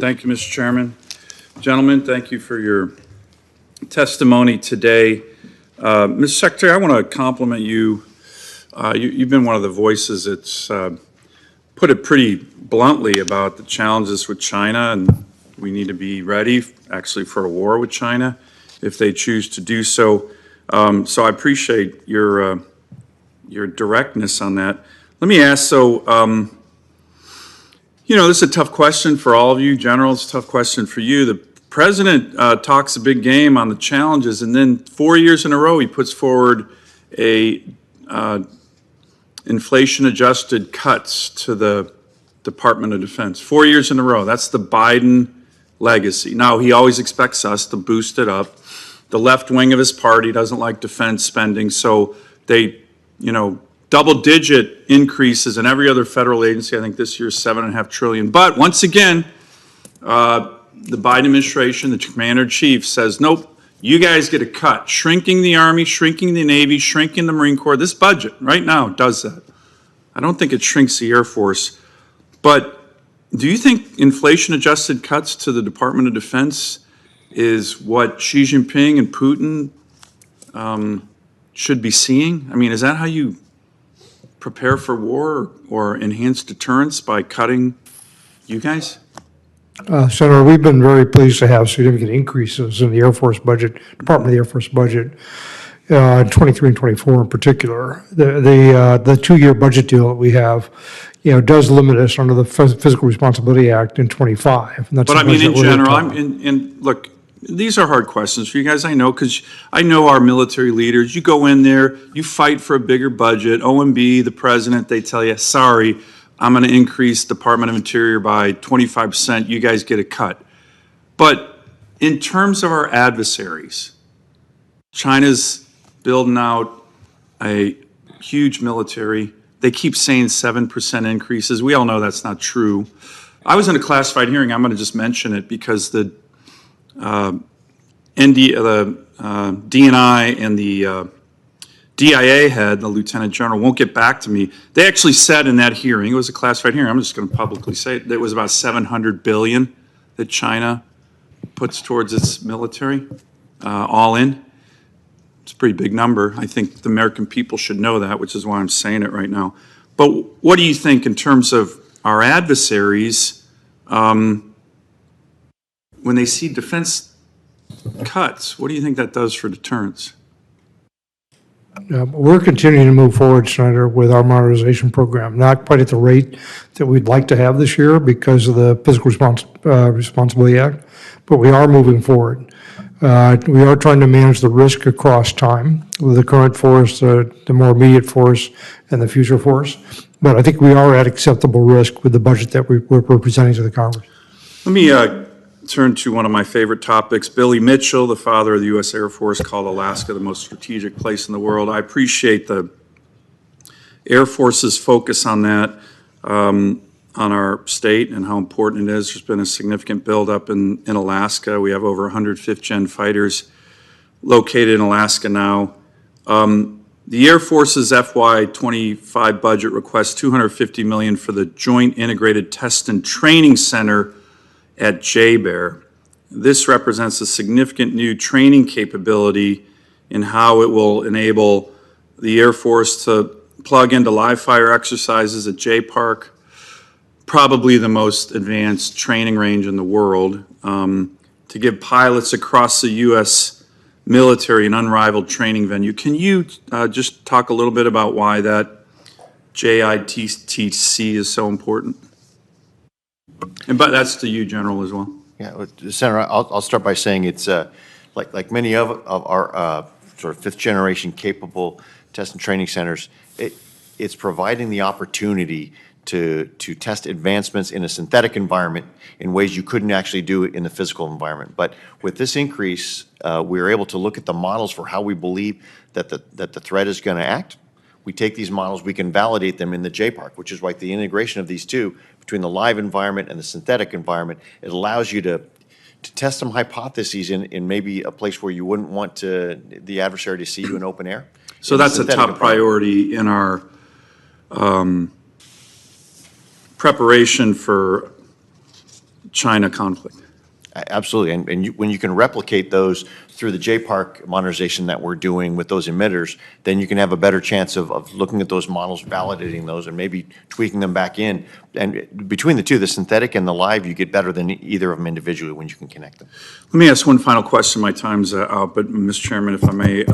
Thank you, Mr. Chairman. Gentlemen, thank you for your testimony today. Mr. Secretary, I want to compliment you. You've been one of the voices that's put it pretty bluntly about the challenges with China, and we need to be ready actually for a war with China if they choose to do so. So I appreciate your directness on that. Let me ask, this is a tough question for all of you. General, it's a tough question for you. The president talks a big game on the challenges, and then 4 years in a row he puts forward a inflation-adjusted cuts to the Department of Defense. 4 years in a row. That's the Biden legacy. Now, he always expects us to boost it up. The left wing of his party doesn't like defense spending, so they, double-digit increases in every other federal agency. I think this year's $7.5 trillion. But once again, the Biden administration, the commander-in-chief, says, nope, you guys get a cut. Shrinking the Army, shrinking the Navy, shrinking the Marine Corps. This budget right now does that. I don't think it shrinks the Air Force. But do you think inflation-adjusted cuts to the Department of Defense is what Xi Jinping and Putin should be seeing? I mean, is that how you prepare for war or enhance deterrence, by cutting you guys? Senator, we've been very pleased to have significant increases in the Air Force budget, Department of the Air Force budget, in 23 and 24 in particular. The 2-year budget deal that we have, does limit us under the Fiscal Responsibility Act in 25. And that's but I mean, in general, look, these are hard questions for you guys, I know, because I know our military leaders. You go in there, you fight for a bigger budget. OMB, the president, they tell you, sorry, I'm going to increase Department of Interior by 25%. You guys get a cut. But in terms of our adversaries, China's building out a huge military. They keep saying 7% increases. We all know that's not true. I was in a classified hearing. I'm going to just mention it because the DNI and the DIA head, the lieutenant general, won't get back to me. They actually said in that hearing, it was a classified hearing, I'm just going to publicly say it, that it was about $700 billion that China puts towards its military, all in. It's a pretty big number. I think the American people should know that, which is why I'm saying it right now. But what do you think in terms of our adversaries when they see defense cuts? What do you think that does for deterrence? We're continuing to move forward, Senator, with our modernization program, not quite at the rate that we'd like to have this year because of the Fiscal Responsibility Act, but we are moving forward. We are trying to manage the risk across time with the current force, the more immediate force, and the future force. But I think we are at acceptable risk with the budget that we're presenting to the Congress. Let me turn to one of my favorite topics. Billy Mitchell, the father of the U.S. Air Force, called Alaska the most strategic place in the world. I appreciate the Air Force's focus on that, on our state and how important it is. There's been a significant buildup in Alaska. We have over 100 fifth-gen fighters located in Alaska now. The Air Force's FY25 budget requests $250 million for the Joint Integrated Test and Training Center at JBER. This represents a significant new training capability in how it will enable the Air Force to plug into live fire exercises at JPark, probably the most advanced training range in the world, to give pilots across the U.S. military an unrivaled training venue. Can you just talk a little bit about why that JITTC is so important? But that's to you, General, as well. Yeah, Senator, I'll start by saying it's like many of our sort of fifth-generation capable test and training centers. It's providing the opportunity to test advancements in a synthetic environment in ways you couldn't actually do it in the physical environment. But with this increase, we are able to look at the models for how we believe that the threat is going to act. We take these models, we can validate them in the JPark, which is like the integration of these two between the live environment and the synthetic environment. It allows you to test some hypotheses in maybe a place where you wouldn't want the adversary to see you in open air. So that's a top priority in our preparation for China conflict. Absolutely, and when you can replicate those through the J-Park modernization that we're doing with those emitters, then you can have a better chance of looking at those models, validating those, and maybe tweaking them back in. And between the two, the synthetic and the live, you get better than either of them individually when you can connect them. Let me ask one final question. My time's out, but Mr. Chairman, if I may,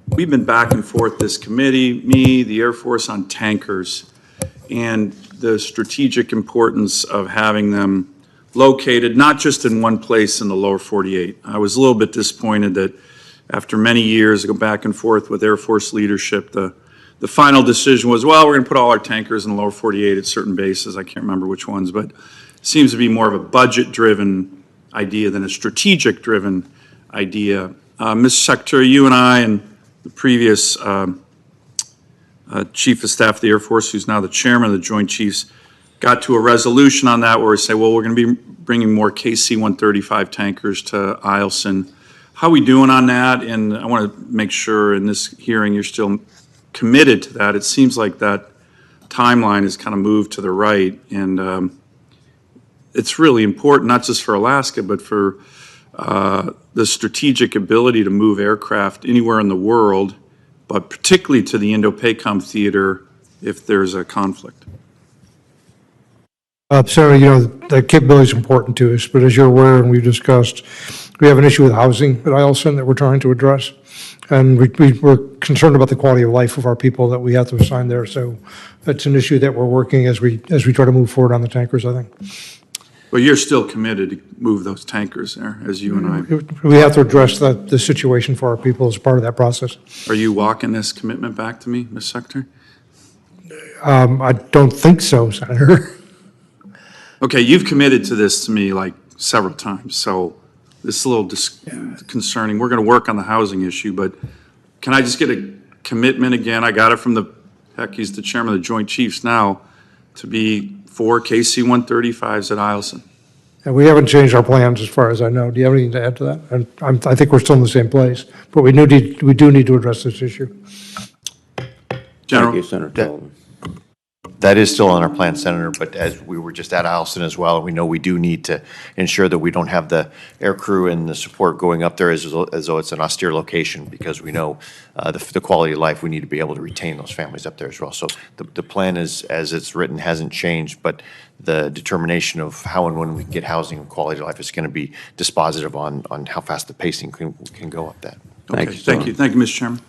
we've been back and forth, this committee, me, the Air Force, on tankers, and the strategic importance of having them located not just in one place in the lower 48. I was a little bit disappointed that after many years of go back and forth with Air Force leadership, the final decision was, well, we're going to put all our tankers in the lower 48 at certain bases. I can't remember which ones, but it seems to be more of a budget-driven idea than a strategic-driven idea. Mr. Secretary, you and I and the previous Chief of Staff of the Air Force, who's now the Chairman of the Joint Chiefs, got to a resolution on that where we say, well, we're going to be bringing more KC-135 tankers to Eielson. How are we doing on that? And I want to make sure in this hearing you're still committed to that. It seems like that timeline has kind of moved to the right, and it's really important, not just for Alaska, but for the strategic ability to move aircraft anywhere in the world, but particularly to the Indo-PACOM theater if there's a conflict. Senator, the capability is important to us, but as you're aware and we've discussed, we have an issue with housing at Eielson that we're trying to address. And we're concerned about the quality of life of our people that we have to assign there. So that's an issue that we're working as we try to move forward on the tankers, I think. But you're still committed to move those tankers there, as you and I. We have to address the situation for our people as part of that process. Are you walking this commitment back to me, Mr. Secretary? I don't think so, Senator. Okay, you've committed to this to me like several times, so this is a little concerning. We're going to work on the housing issue, but can I just get a commitment again? I got it from he's the Chairman of the Joint Chiefs now, to be 4 KC-135s at Eielson. And we haven't changed our plans as far as I know. Do you have anything to add to that? And I think we're still in the same place, but we do need to address this issue. General? Thank you, Senator Sullivan. That is still on our plan, Senator, but as we were just at Eielson as well, we know we do need to ensure that we don't have the air crew and the support going up there as though it's an austere location, because we know the quality of life, we need to be able to retain those families up there as well. So the plan is, as it's written, hasn't changed, but the determination of how and when we get housing and quality of life is going to be dispositive on how fast the pacing can go up that. Okay, Thank you, thank you, Mr. Chairman.